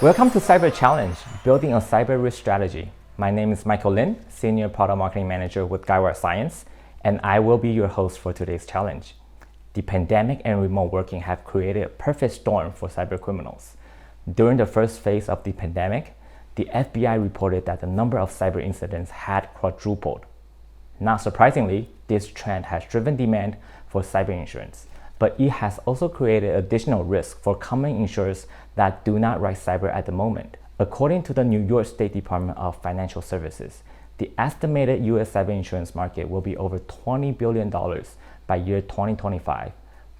Welcome to Cyber Challenge, Building a Cyber Risk Strategy. My name is Michael Lin, Senior Product Marketing Manager with Guidewire Cyence, and I will be your host for today's challenge. The pandemic and remote working have created a perfect storm for cyber criminals. During the first phase of the pandemic, the FBI reported that the number of cyber incidents had quadrupled. Not surprisingly, this trend has driven demand for cyber insurance, but it has also created additional risk for common insurers that do not write cyber at the moment. According to the New York State Department of Financial Services, the estimated US cyber insurance market will be over $20 billion by year 2025.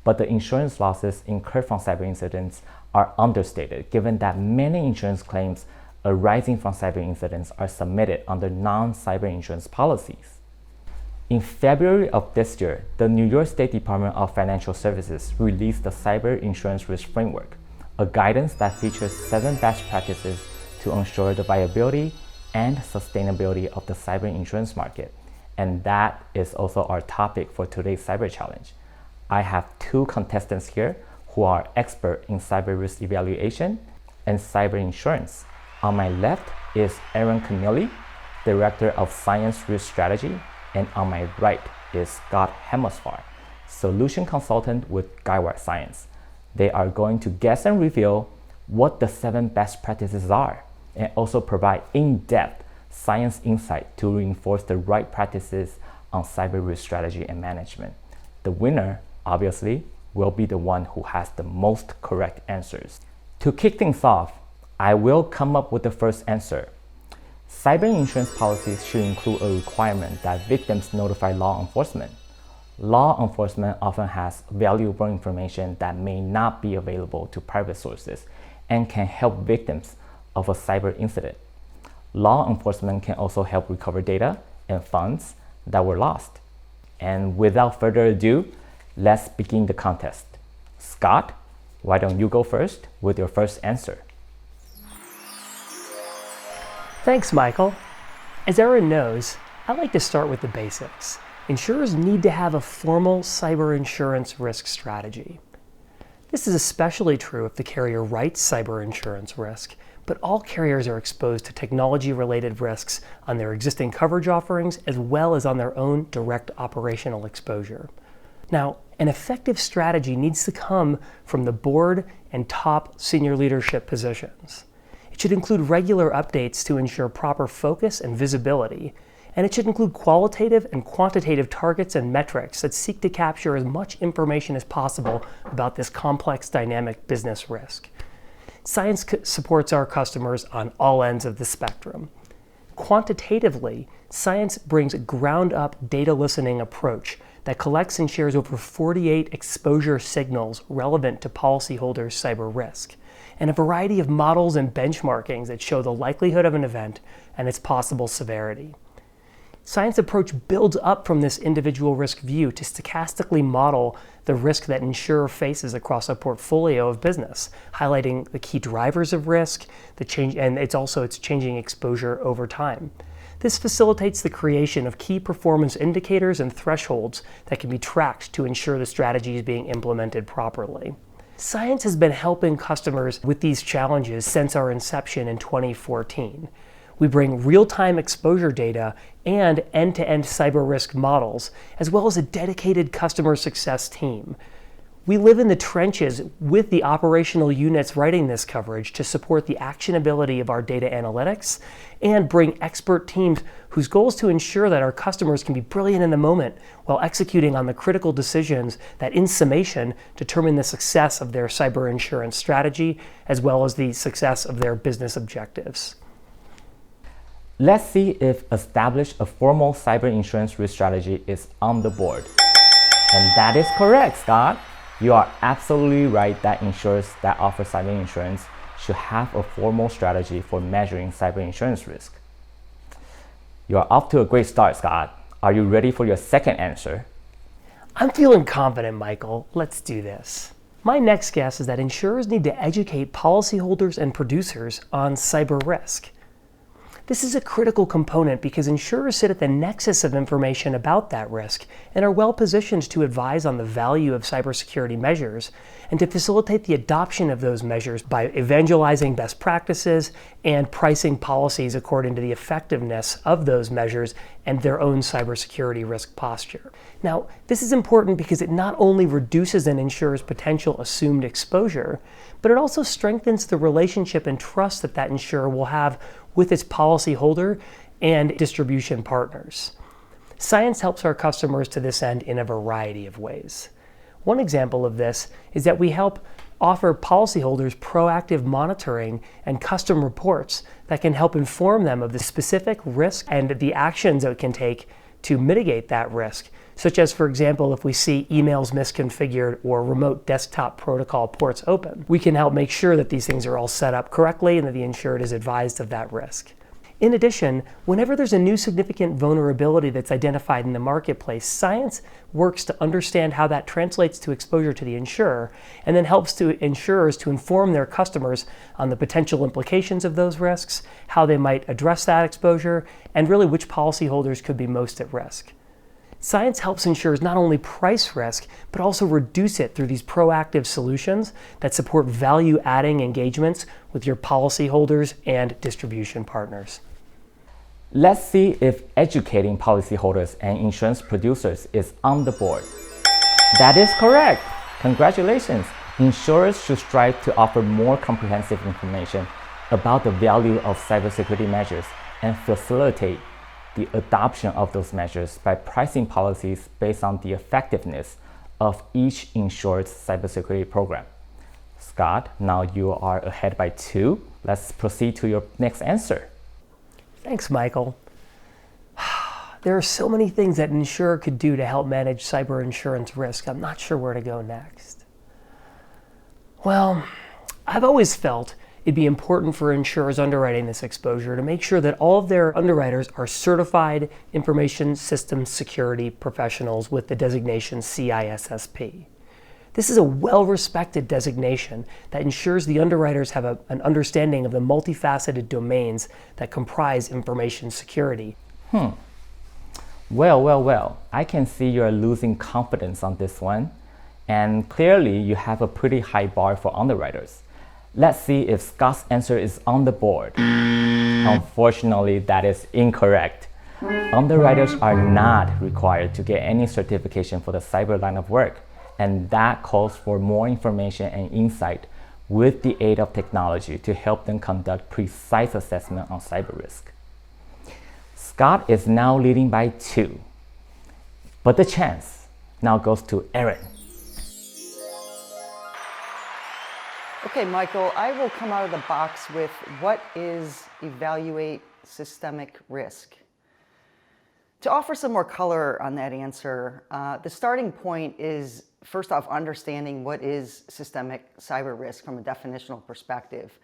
But the insurance losses incurred from cyber incidents are understated, given that many insurance claims arising from cyber incidents are submitted under non-cyber insurance policies. In February of this year, the New York State Department of Financial Services released the Cyber Insurance Risk Framework, a guidance that features 7 best practices to ensure the viability and sustainability of the cyber insurance market. And that is also our topic for today's Cyber Challenge. I have 2 contestants here who are expert in cyber risk evaluation and cyber insurance. On my left is Aaron Keneally, Director of Science Risk Strategy, and on my right is Scott Hemosfar, Solution Consultant with Guidewire Cyence. They are going to guess and reveal what the 7 best practices are, and also provide in-depth science insight to reinforce the right practices on cyber risk strategy and management. The winner, obviously, will be the one who has the most correct answers. To kick things off, I will come up with the first answer. Cyber insurance policies should include a requirement that victims notify law enforcement. Law enforcement often has valuable information that may not be available to private sources and can help victims of a cyber incident. Law enforcement can also help recover data and funds that were lost. And without further ado, let's begin the contest. Scott, why don't you go first with your first answer? Thanks, Michael. As Aaron knows, I like to start with the basics. Insurers need to have a formal cyber insurance risk strategy. This is especially true if the carrier writes cyber insurance risk, but all carriers are exposed to technology-related risks on their existing coverage offerings as well as on their own direct operational exposure. Now, an effective strategy needs to come from the board and top senior leadership positions. It should include regular updates to ensure proper focus and visibility, and it should include qualitative and quantitative targets and metrics that seek to capture as much information as possible about this complex dynamic business risk. Cyence supports our customers on all ends of the spectrum. Quantitatively, Cyence brings a ground-up data listening approach that collects and shares over 48 exposure signals relevant to policyholders' cyber risk, and a variety of models and benchmarkings that show the likelihood of an event and its possible severity. Cyence approach builds up from this individual risk view to stochastically model the risk that an insurer faces across a portfolio of business, highlighting the key drivers of risk, the change, and its changing exposure over time. This facilitates the creation of key performance indicators and thresholds that can be tracked to ensure the strategy is being implemented properly. Cyence has been helping customers with these challenges since our inception in 2014. We bring real-time exposure data and end-to-end cyber risk models, as well as a dedicated customer success team. We live in the trenches with the operational units writing this coverage to support the actionability of our data analytics and bring expert teams whose goal is to ensure that our customers can be brilliant in the moment while executing on the critical decisions that, in summation, determine the success of their cyber insurance strategy as well as the success of their business objectives. Let's see if establish a formal cyber insurance risk strategy is on the board. And that is correct, Scott. You are absolutely right that insurers that offer cyber insurance should have a formal strategy for measuring cyber insurance risk. You are off to a great start, Scott. Are you ready for your second answer? I'm feeling confident, Michael. Let's do this. My next guess is that insurers need to educate policyholders and producers on cyber risk. This is a critical component because insurers sit at the nexus of information about that risk and are well positioned to advise on the value of cybersecurity measures and to facilitate the adoption of those measures by evangelizing best practices and pricing policies according to the effectiveness of those measures and their own cybersecurity risk posture. Now, this is important because it not only reduces an insurer's potential assumed exposure, but it also strengthens the relationship and trust that that insurer will have with its policyholder and distribution partners. Cyence helps our customers to this end in a variety of ways. One example of this is that we help offer policyholders proactive monitoring and custom reports that can help inform them of the specific risk and the actions that it can take to mitigate that risk, such as, for example, if we see emails misconfigured or remote desktop protocol ports open. We can help make sure that these things are all set up correctly and that the insured is advised of that risk. In addition, whenever there's a new significant vulnerability that's identified in the marketplace, Cyence works to understand how that translates to exposure to the insurer and then helps to insurers to inform their customers on the potential implications of those risks, how they might address that exposure, and really which policyholders could be most at risk. Cyence helps insurers not only price risk, but also reduce it through these proactive solutions that support value-adding engagements with your policyholders and distribution partners. Let's see if educating policyholders and insurance producers is on the board. That is correct! Congratulations! Insurers should strive to offer more comprehensive information about the value of cybersecurity measures and facilitate the adoption of those measures by pricing policies based on the effectiveness of each insured's cybersecurity program. Scott, now you are ahead by 2. Let's proceed to your next answer. Thanks, Michael. There are so many things that an insurer could do to help manage cyber insurance risk. I'm not sure where to go next. Well, I've always felt it'd be important for insurers underwriting this exposure to make sure that all of their underwriters are certified information systems security professionals with the designation CISSP. This is a well-respected designation that ensures the underwriters have an understanding of the multifaceted domains that comprise information security. Well, I can see you're losing confidence on this one, and clearly you have a pretty high bar for underwriters. Let's see if Scott's answer is on the board. Unfortunately, that is incorrect. Underwriters are not required to get any certification for the cyber line of work, and that calls for more information and insight with the aid of technology to help them conduct precise assessment on cyber risk. Scott is now leading by 2, but the chance now goes to Aaron. Okay, Michael, I will come out of the box with what is evaluate systemic risk. To offer some more color on that answer, the starting point is, first off, understanding what is systemic cyber risk from a definitional perspective.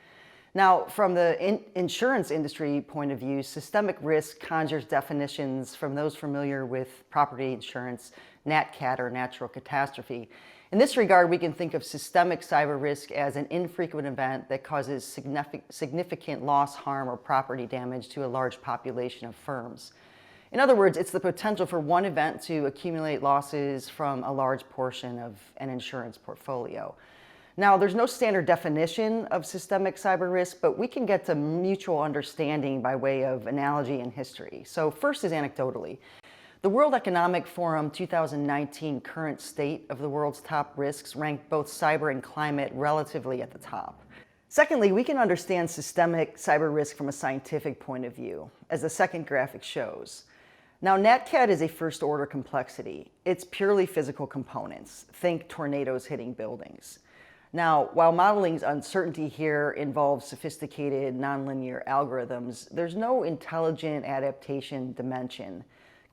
Now, from the insurance industry point of view, systemic risk conjures definitions from those familiar with property insurance, nat cat or natural catastrophe. In this regard, we can think of systemic cyber risk as an infrequent event that causes significant loss, harm, or property damage to a large population of firms. In other words, it's the potential for one event to accumulate losses from a large portion of an insurance portfolio. Now, there's no standard definition of systemic cyber risk, but we can get to mutual understanding by way of analogy and history. So first is anecdotally. The World Economic Forum 2019 current state of the world's top risks ranked both cyber and climate relatively at the top. Secondly, we can understand systemic cyber risk from a scientific point of view, as the second graphic shows. Now, NatCat is a first-order complexity. It's purely physical components. Think tornadoes hitting buildings. Now, while modeling's uncertainty here involves sophisticated nonlinear algorithms, there's no intelligent adaptation dimension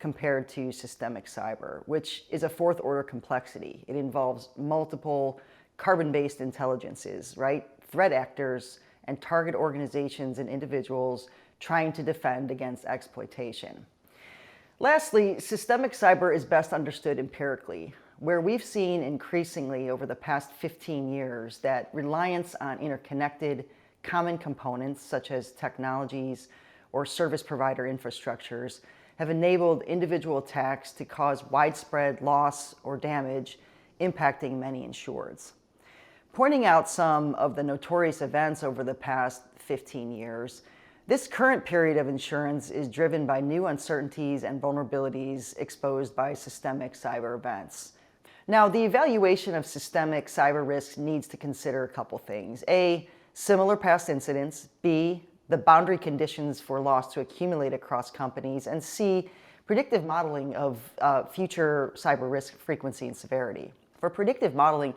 compared to systemic cyber, which is a fourth-order complexity. It involves multiple carbon-based intelligences, right? Threat actors and target organizations and individuals trying to defend against exploitation. Lastly, systemic cyber is best understood empirically, where we've seen increasingly over the past 15 years that reliance on interconnected common components such as technologies or service provider infrastructures have enabled individual attacks to cause widespread loss or damage, impacting many insureds. Pointing out some of the notorious events over the past 15 years, this current period of insurance is driven by new uncertainties and vulnerabilities exposed by systemic cyber events. Now, the evaluation of systemic cyber risks needs to consider a couple things. A, similar past incidents. B, the boundary conditions for loss to accumulate across companies. And C, predictive modeling of future cyber risk frequency and severity. For predictive modeling,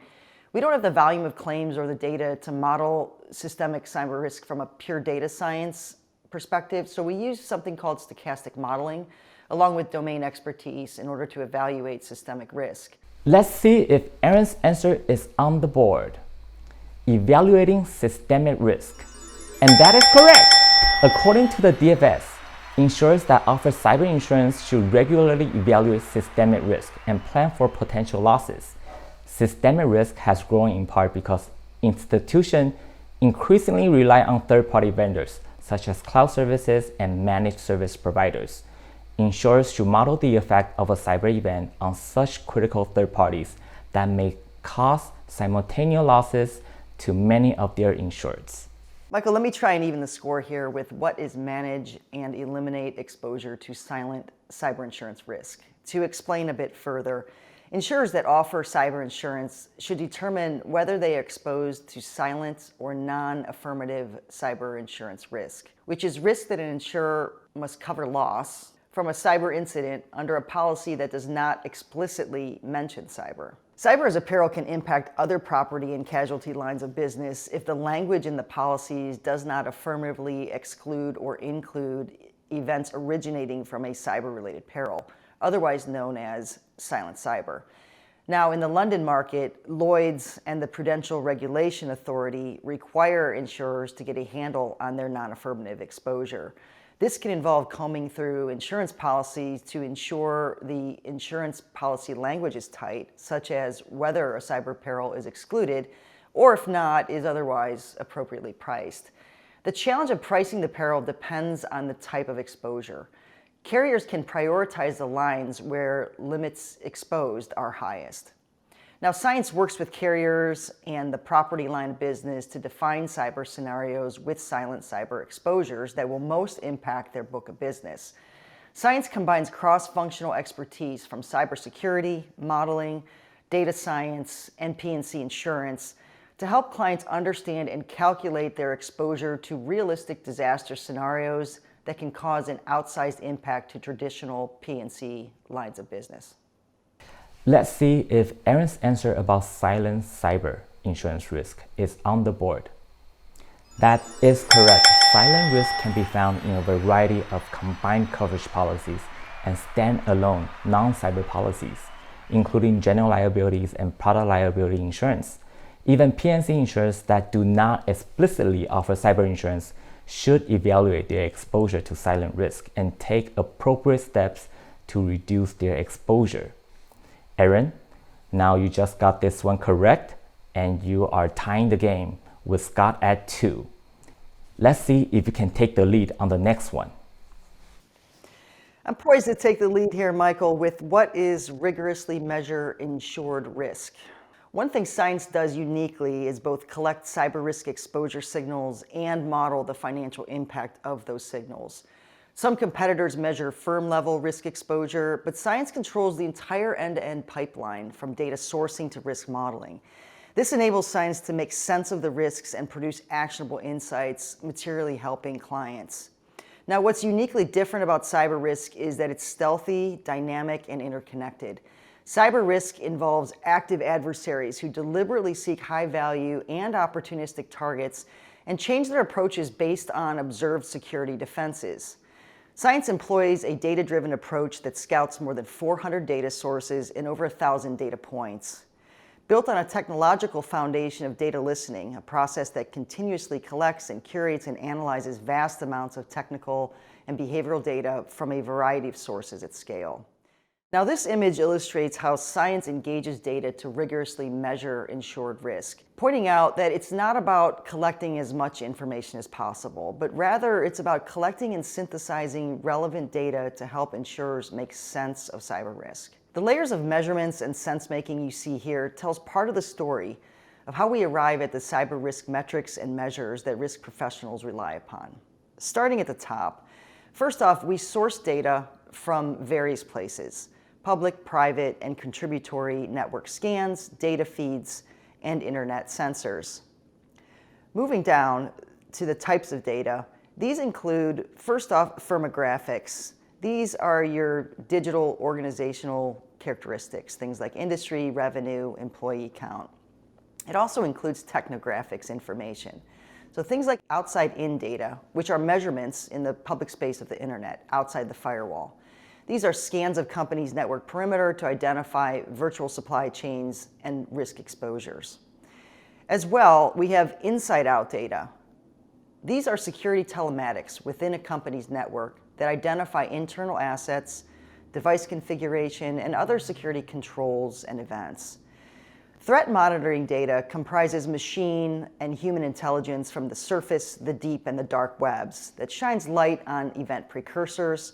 we don't have the volume of claims or the data to model systemic cyber risk from a pure data science perspective, so we use something called stochastic modeling, along with domain expertise in order to evaluate systemic risk. Let's see if Aaron's answer is on the board. Evaluating systemic risk. And that is correct! According to the DFS, insurers that offer cyber insurance should regularly evaluate systemic risk and plan for potential losses. Systemic risk has grown in part because institutions increasingly rely on third-party vendors, such as cloud services and managed service providers. Insurers should model the effect of a cyber event on such critical third parties that may cause simultaneous losses to many of their insureds. Michael, let me try and even the score here with what is manage and eliminate exposure to silent cyber insurance risk. To explain a bit further, insurers that offer cyber insurance should determine whether they are exposed to silent or non-affirmative cyber insurance risk, which is risk that an insurer must cover loss from a cyber incident under a policy that does not explicitly mention cyber. Cyber as a peril can impact other property and casualty lines of business if the language in the policies does not affirmatively exclude or include events originating from a cyber-related peril, otherwise known as silent cyber. Now, in the London market, Lloyd's and the Prudential Regulation Authority require insurers to get a handle on their non-affirmative exposure. This can involve combing through insurance policies to ensure the insurance policy language is tight, such as whether a cyber peril is excluded, or if not, is otherwise appropriately priced. The challenge of pricing the peril depends on the type of exposure. Carriers can prioritize the lines where limits exposed are highest. Now, Cyence works with carriers and the property line business to define cyber scenarios with silent cyber exposures that will most impact their book of business. Cyence combines cross-functional expertise from cybersecurity, modeling, data science, and P&C insurance to help clients understand and calculate their exposure to realistic disaster scenarios that can cause an outsized impact to traditional P&C lines of business. Let's see if Aaron's answer about silent cyber insurance risk is on the board. That is correct. Silent risk can be found in a variety of combined coverage policies and standalone non-cyber policies, including general liabilities and product liability insurance. Even P&C insurers that do not explicitly offer cyber insurance should evaluate their exposure to silent risk and take appropriate steps to reduce their exposure. Aaron, now you just got this one correct, and you are tying the game with Scott at 2. Let's see if you can take the lead on the next one. I'm poised to take the lead here, Michael, with what is rigorously measure insured risk. One thing Cyence does uniquely is both collect cyber risk exposure signals and model the financial impact of those signals. Some competitors measure firm-level risk exposure, but Cyence controls the entire end-to-end pipeline from data sourcing to risk modeling. This enables Cyence to make sense of the risks and produce actionable insights, materially helping clients. Now, what's uniquely different about cyber risk is that it's stealthy, dynamic, and interconnected. Cyber risk involves active adversaries who deliberately seek high-value and opportunistic targets and change their approaches based on observed security defenses. Cyence employs a data-driven approach that scouts more than 400 data sources and over 1,000 data points. Built on a technological foundation of data listening, a process that continuously collects and curates and analyzes vast amounts of technical and behavioral data from a variety of sources at scale. Now, this image illustrates how Cyence engages data to rigorously measure insured risk, pointing out that it's not about collecting as much information as possible, but rather it's about collecting and synthesizing relevant data to help insurers make sense of cyber risk. The layers of measurements and sense-making you see here tells part of the story of how we arrive at the cyber risk metrics and measures that risk professionals rely upon. Starting at the top, first off, we source data from various places: public, private, and contributory network scans, data feeds, and internet sensors. Moving down to the types of data, these include, first off, firmographics. These are your digital organizational characteristics, things like industry, revenue, employee count. It also includes technographics information. So things like outside-in data, which are measurements in the public space of the internet, outside the firewall. These are scans of companies' network perimeter to identify virtual supply chains and risk exposures. As well, we have inside-out data. These are security telematics within a company's network that identify internal assets, device configuration, and other security controls and events. Threat monitoring data comprises machine and human intelligence from the surface, the deep, and the dark webs that shines light on event precursors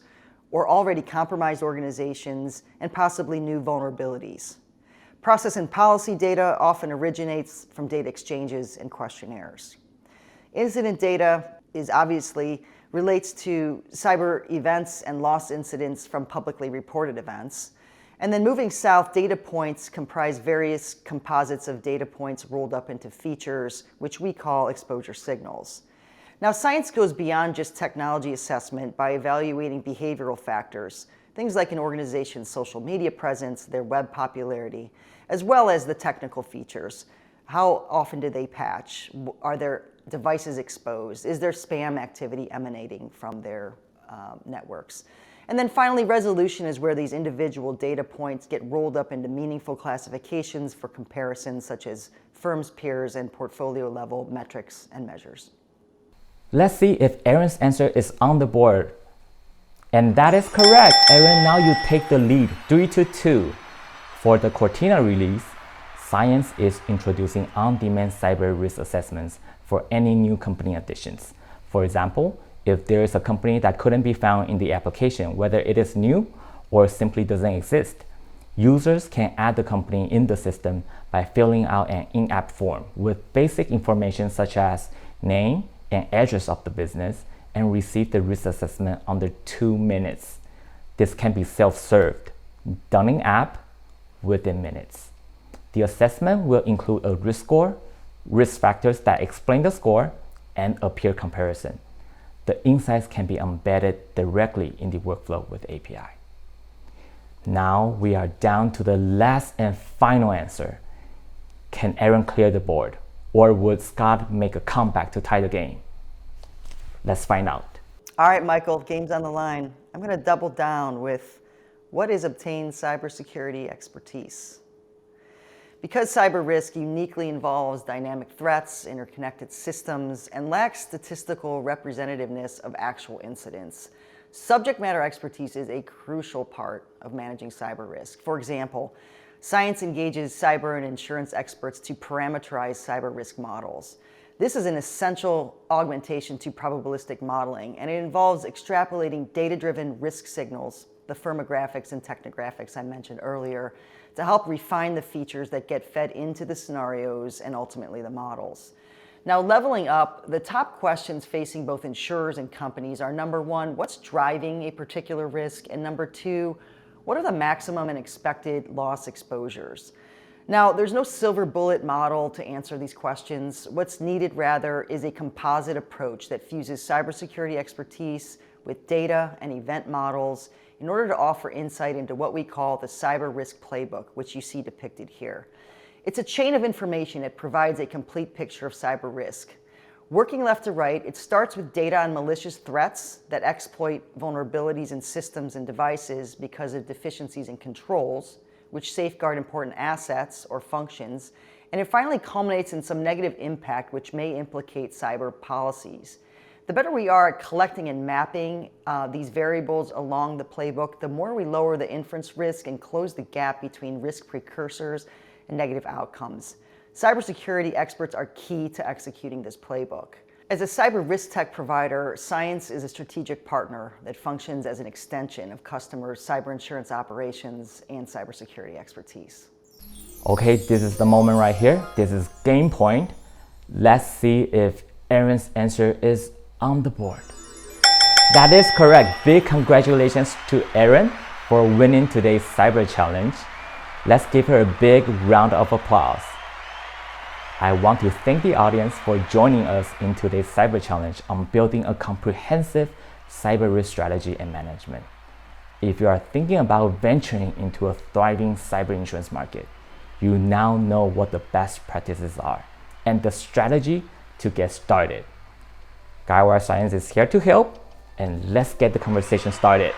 or already compromised organizations and possibly new vulnerabilities. Process and policy data often originates from data exchanges and questionnaires. Incident data obviously relates to cyber events and loss incidents from publicly reported events. And then moving south, data points comprise various composites of data points rolled up into features, which we call exposure signals. Now, Cyence goes beyond just technology assessment by evaluating behavioral factors, things like an organization's social media presence, their web popularity, as well as the technical features. How often do they patch? Are their devices exposed? Is there spam activity emanating from their networks? And then finally, resolution is where these individual data points get rolled up into meaningful classifications for comparisons, such as firms, peers, and portfolio level metrics and measures. Let's see if Aaron's answer is on the board. And that is correct. Aaron, now you take the lead, 3-2. For the Cortina release, Cyence is introducing on-demand cyber risk assessments for any new company additions. For example, if there is a company that couldn't be found in the application, whether it is new or simply doesn't exist, users can add the company in the system by filling out an in-app form with basic information such as name and address of the business and receive the risk assessment under 2 minutes. This can be self-served, done in app within minutes. The assessment will include a risk score, risk factors that explain the score, and a peer comparison. The insights can be embedded directly in the workflow with API. Now we are down to the last and final answer. Can Aaron clear the board? Or would Scott make a comeback to tie the game? Let's find out. All right, Michael, game's on the line. I'm going to double down with what is obtained cybersecurity expertise. Because cyber risk uniquely involves dynamic threats, interconnected systems, and lacks statistical representativeness of actual incidents, subject matter expertise is a crucial part of managing cyber risk. For example, Cyence engages cyber and insurance experts to parameterize cyber risk models. This is an essential augmentation to probabilistic modeling, and it involves extrapolating data-driven risk signals, the firmographics and technographics I mentioned earlier, to help refine the features that get fed into the scenarios and ultimately the models. Now, leveling up, the top questions facing both insurers and companies are: number one, what's driving a particular risk? And number two, what are the maximum and expected loss exposures? Now, there's no silver bullet model to answer these questions. What's needed, rather, is a composite approach that fuses cybersecurity expertise with data and event models in order to offer insight into what we call the cyber risk playbook, which you see depicted here. It's a chain of information that provides a complete picture of cyber risk. Working left to right, it starts with data on malicious threats that exploit vulnerabilities in systems and devices because of deficiencies in controls, which safeguard important assets or functions, and it finally culminates in some negative impact which may implicate cyber policies. The better we are at collecting and mapping these variables along the playbook, the more we lower the inference risk and close the gap between risk precursors and negative outcomes. Cybersecurity experts are key to executing this playbook. As a cyber risk tech provider, Cyence is a strategic partner that functions as an extension of customers' cyber insurance operations and cybersecurity expertise. Okay, this is the moment right here. This is game point. Let's see if Erin's answer is on the board. That is correct. Big congratulations to Erin for winning today's cyber challenge. Let's give her a big round of applause. I want to thank the audience for joining us in today's cyber challenge on building a comprehensive cyber risk strategy and management. If you are thinking about venturing into a thriving cyber insurance market, you now know what the best practices are and the strategy to get started. Guidewire Cyence is here to help, and let's get the conversation started.